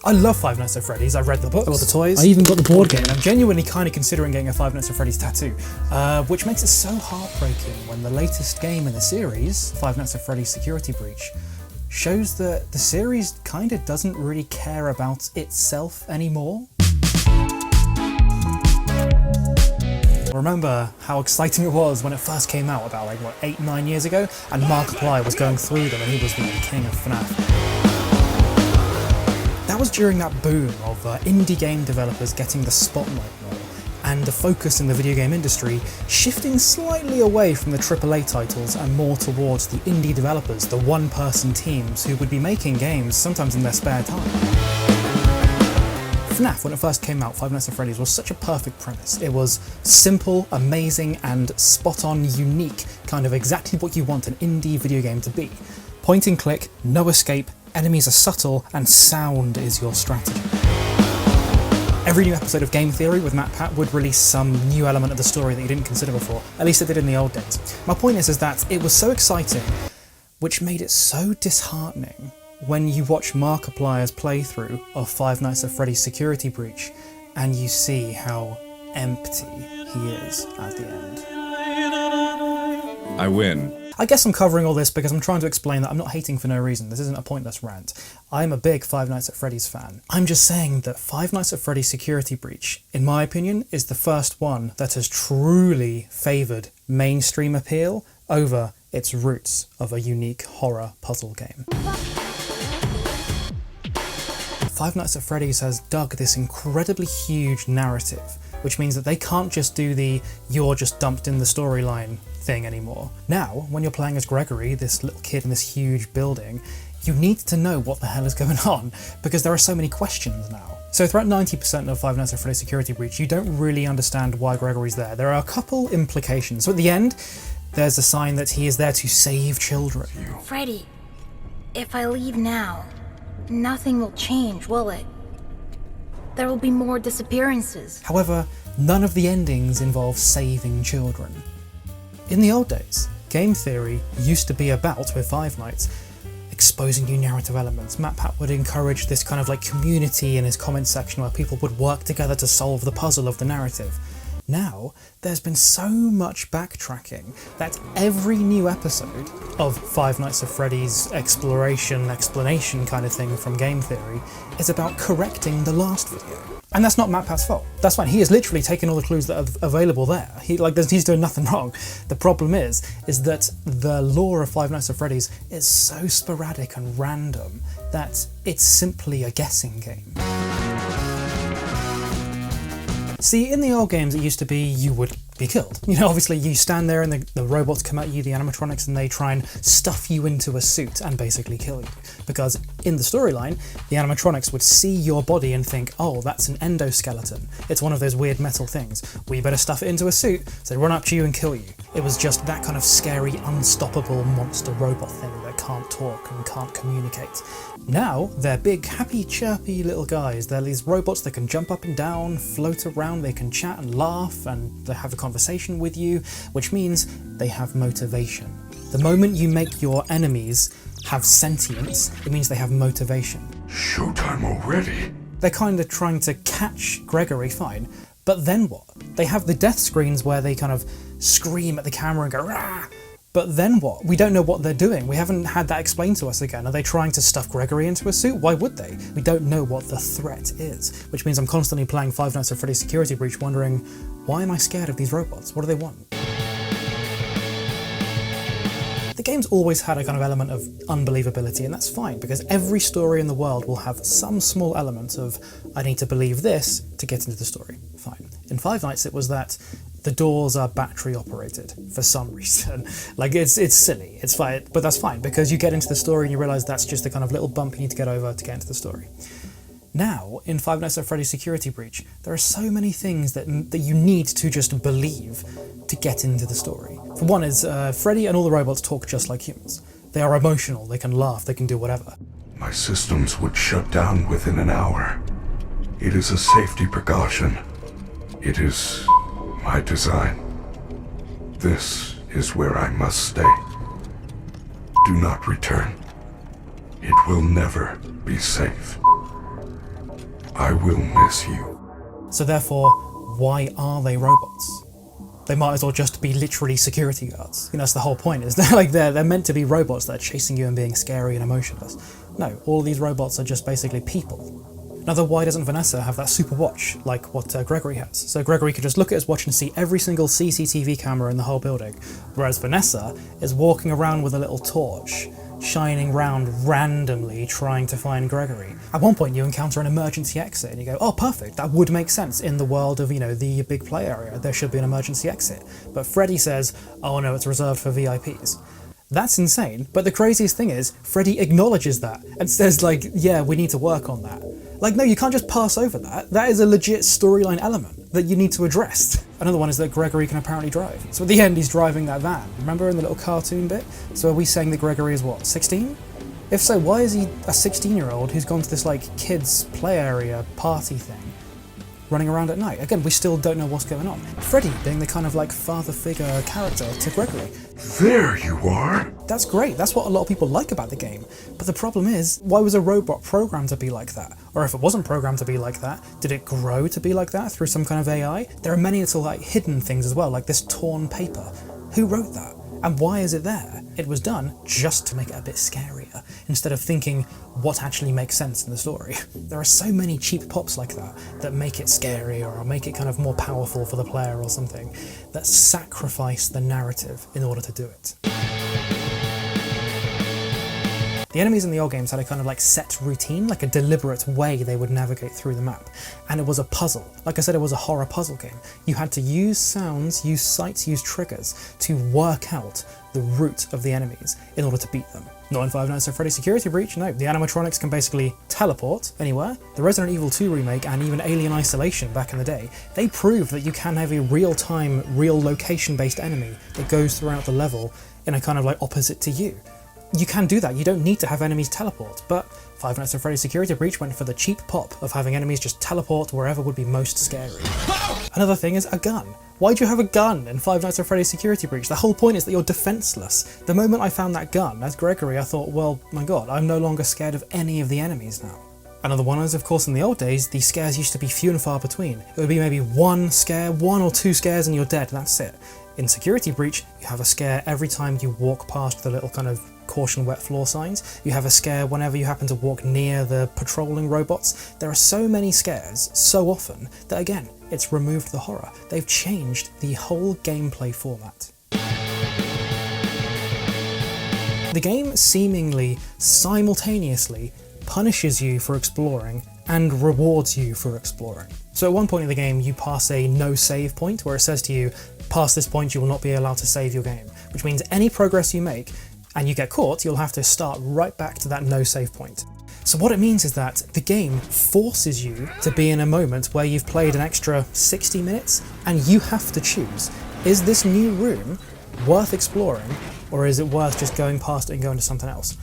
I love Five Nights at Freddy's. I read the books, I got the toys, I even got the board game. and I'm genuinely kind of considering getting a Five Nights at Freddy's tattoo, which makes it so heartbreaking when the latest game in the series, Five Nights at Freddy's Security Breach, shows that the series kind of doesn't really care about itself anymore. Remember how exciting it was when it first came out about like, what, 8-9 years ago? And Markiplier was going through them and he was the king of FNAF. That was during that boom of indie game developers getting the spotlight more, and the focus in the video game industry shifting slightly away from the AAA titles and more towards the indie developers, the one-person teams who would be making games sometimes in their spare time. FNAF, when it first came out, Five Nights at Freddy's, was such a perfect premise. It was simple, amazing, and spot-on, unique, kind of exactly what you want an indie video game to be. Point and click, no escape, enemies are subtle, and sound is your strategy. Every new episode of Game Theory with MatPat would release some new element of the story that you didn't consider before, at least it did in the old days. My point is that it was so exciting, which made it so disheartening when you watch Markiplier's playthrough of Five Nights at Freddy's Security Breach and you see how empty he is at the end. I win. I guess I'm covering all this because I'm trying to explain that I'm not hating for no reason. This isn't a pointless rant. I'm a big Five Nights at Freddy's fan. I'm just saying that Five Nights at Freddy's Security Breach, in my opinion, is the first one that has truly favoured mainstream appeal over its roots of a unique horror puzzle game. Five Nights at Freddy's has dug this incredibly huge narrative, which means that they can't just do the "you're just dumped in the storyline" thing anymore. Now, when you're playing as Gregory, this little kid in this huge building, you need to know what the hell is going on, because there are so many questions now. So throughout 90% of Five Nights at Freddy's Security Breach, you don't really understand why Gregory's there. There are a couple implications. So at the end, there's a sign that he is there to save children. Freddy, if I leave now, nothing will change, will it? There will be more disappearances. However, none of the endings involve saving children. In the old days, game theory used to be about, with Five Nights, exposing new narrative elements. MatPat would encourage this kind of like community in his comment section where people would work together to solve the puzzle of the narrative. Now, there's been so much backtracking that every new episode of Five Nights at Freddy's explanation kind of thing from game theory is about correcting the last video. And that's not MatPat's fault. That's fine. He has literally taken all the clues that are available there. He's doing nothing wrong. The problem is that the lore of Five Nights at Freddy's is so sporadic and random that it's simply a guessing game. See, in the old games it used to be you would be killed. You know, obviously you stand there and the robots come at you, the animatronics, and they try and stuff you into a suit and basically kill you. Because in the storyline, the animatronics would see your body and think, oh, that's an endoskeleton. It's one of those weird metal things. We better stuff it into a suit, so they run up to you and kill you. It was just that kind of scary, unstoppable monster robot thing that can't talk and can't communicate. Now, they're big, happy, chirpy little guys. They're these robots that can jump up and down, float around, they can chat and laugh, and they have a conversation with you, which means they have motivation. The moment you make your enemies have sentience, it means they have motivation. Showtime already? They're kind of trying to catch Gregory, fine, but then what? They have the death screens where they kind of scream at the camera and go, rah! But then what? We don't know what they're doing. We haven't had that explained to us again. Are they trying to stuff Gregory into a suit? Why would they? We don't know what the threat is, which means I'm constantly playing Five Nights at Freddy's Security Breach wondering, why am I scared of these robots? What do they want? The game's always had a kind of element of unbelievability, and that's fine, because every story in the world will have some small element of, I need to believe this to get into the story. Fine. In Five Nights it was that the doors are battery operated for some reason. Like, it's silly, it's fine, but that's fine, because you get into the story and you realise that's just the kind of little bump you need to get over to get into the story. Now, in Five Nights at Freddy's Security Breach, there are so many things that you need to just believe to get into the story. For one is, Freddy and all the robots talk just like humans. They are emotional, they can laugh, they can do whatever. My systems would shut down within an hour. It is a safety precaution. It is my design. This is where I must stay. Do not return. It will never be safe. I will miss you. So therefore, why are they robots? They might as well just be literally security guards. You know, that's the whole point, is they're meant to be robots that are chasing you and being scary and emotionless. No, all of these robots are just basically people. Now, though, why doesn't Vanessa have that super watch like what Gregory has? So Gregory could just look at his watch and see every single CCTV camera in the whole building, whereas Vanessa is walking around with a little torch, shining round randomly trying to find Gregory. At one point you encounter an emergency exit and you go, oh perfect, that would make sense in the world of, you know, the big play area, there should be an emergency exit. But Freddy says, oh no, it's reserved for VIPs. That's insane, but the craziest thing is, Freddy acknowledges that and says like, yeah, we need to work on that. Like, no, you can't just pass over that. That is a legit storyline element that you need to address. Another one is that Gregory can apparently drive. So at the end, he's driving that van. Remember in the little cartoon bit? So are we saying that Gregory is what, 16? If so, why is he a 16-year-old who's gone to this, like, kids' play area party thing, running around at night? Again, we still don't know what's going on. Freddy being the kind of, like, father figure character to Gregory. There you are! That's great, that's what a lot of people like about the game. But the problem is, why was a robot programmed to be like that? Or if it wasn't programmed to be like that, did it grow to be like that through some kind of AI? There are many little, like, hidden things as well, like this torn paper. Who wrote that? And why is it there? It was done just to make it a bit scarier, instead of thinking what actually makes sense in the story. There are so many cheap pops like that make it scarier or make it kind of more powerful for the player or something, that sacrifice the narrative in order to do it. The enemies in the old games had a kind of like set routine, like a deliberate way they would navigate through the map. And it was a puzzle. Like I said, it was a horror puzzle game. You had to use sounds, use sights, use triggers to work out the route of the enemies in order to beat them. Not in Five Nights at Freddy's Security Breach, no. The animatronics can basically teleport anywhere. The Resident Evil 2 remake and even Alien Isolation back in the day, they prove that you can have a real-time, real location-based enemy that goes throughout the level in a kind of like opposite to you. You can do that, you don't need to have enemies teleport, but Five Nights at Freddy's Security Breach went for the cheap pop of having enemies just teleport wherever would be most scary. Another thing is a gun. Why do you have a gun in Five Nights at Freddy's Security Breach? The whole point is that you're defenseless. The moment I found that gun as Gregory, I thought, well, my god, I'm no longer scared of any of the enemies now. Another one is, of course, in the old days, the scares used to be few and far between. It would be maybe one scare, one or two scares and you're dead, and that's it. In Security Breach, you have a scare every time you walk past the little kind of caution wet floor signs. You have a scare whenever you happen to walk near the patrolling robots. There are so many scares so often that, again, it's removed the horror. They've changed the whole gameplay format. The game seemingly simultaneously punishes you for exploring and rewards you for exploring. So at one point in the game you pass a no save point where it says to you, past this point you will not be allowed to save your game, which means any progress you make and you get caught, you'll have to start right back to that no save point. So what it means is that the game forces you to be in a moment where you've played an extra 60 minutes and you have to choose, is this new room worth exploring or is it worth just going past it and going to something else?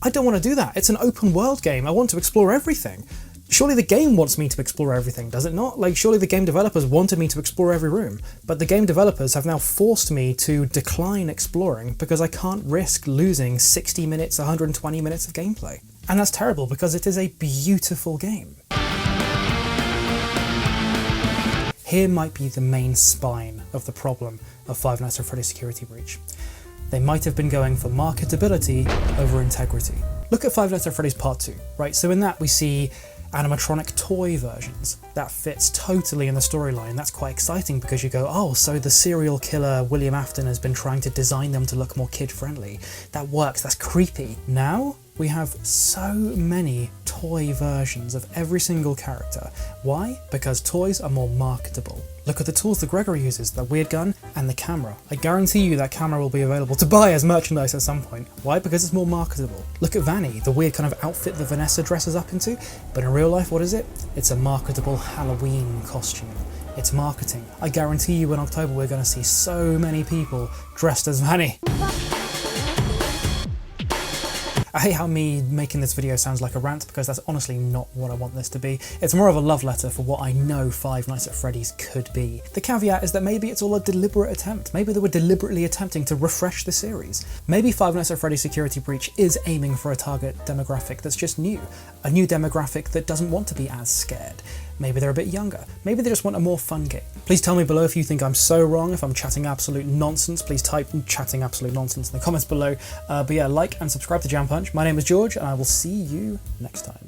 I don't want to do that. It's an open world game. I want to explore everything. Surely the game wants me to explore everything, does it not? Like, surely the game developers wanted me to explore every room, but the game developers have now forced me to decline exploring because I can't risk losing 60 minutes, 120 minutes of gameplay. And that's terrible because it is a beautiful game. Here might be the main spine of the problem of Five Nights at Freddy's Security Breach. They might have been going for marketability over integrity. Look at Five Nights at Freddy's Part 2, right? So in that we see animatronic toy versions. That fits totally in the storyline. That's quite exciting because you go, oh, so the serial killer William Afton has been trying to design them to look more kid-friendly. That works, that's creepy. Now we have so many toy versions of every single character. Why? Because toys are more marketable. Look at the tools that Gregory uses, the weird gun and the camera. I guarantee you that camera will be available to buy as merchandise at some point. Why? Because it's more marketable. Look at Vanny, the weird kind of outfit that Vanessa dresses up into, but in real life, what is it? It's a marketable Halloween costume. It's marketing. I guarantee you in October we're going to see so many people dressed as Vanny. I hate how me making this video sounds like a rant, because that's honestly not what I want this to be. It's more of a love letter for what I know Five Nights at Freddy's could be. The caveat is that maybe it's all a deliberate attempt. Maybe they were deliberately attempting to refresh the series. Maybe Five Nights at Freddy's Security Breach is aiming for a target demographic that's just new. A new demographic that doesn't want to be as scared. Maybe they're a bit younger. Maybe they just want a more fun game. Please tell me below if you think I'm so wrong, if I'm chatting absolute nonsense. Please type chatting absolute nonsense in the comments below. But yeah, like and subscribe to Jam Punch. My name is George, and I will see you next time.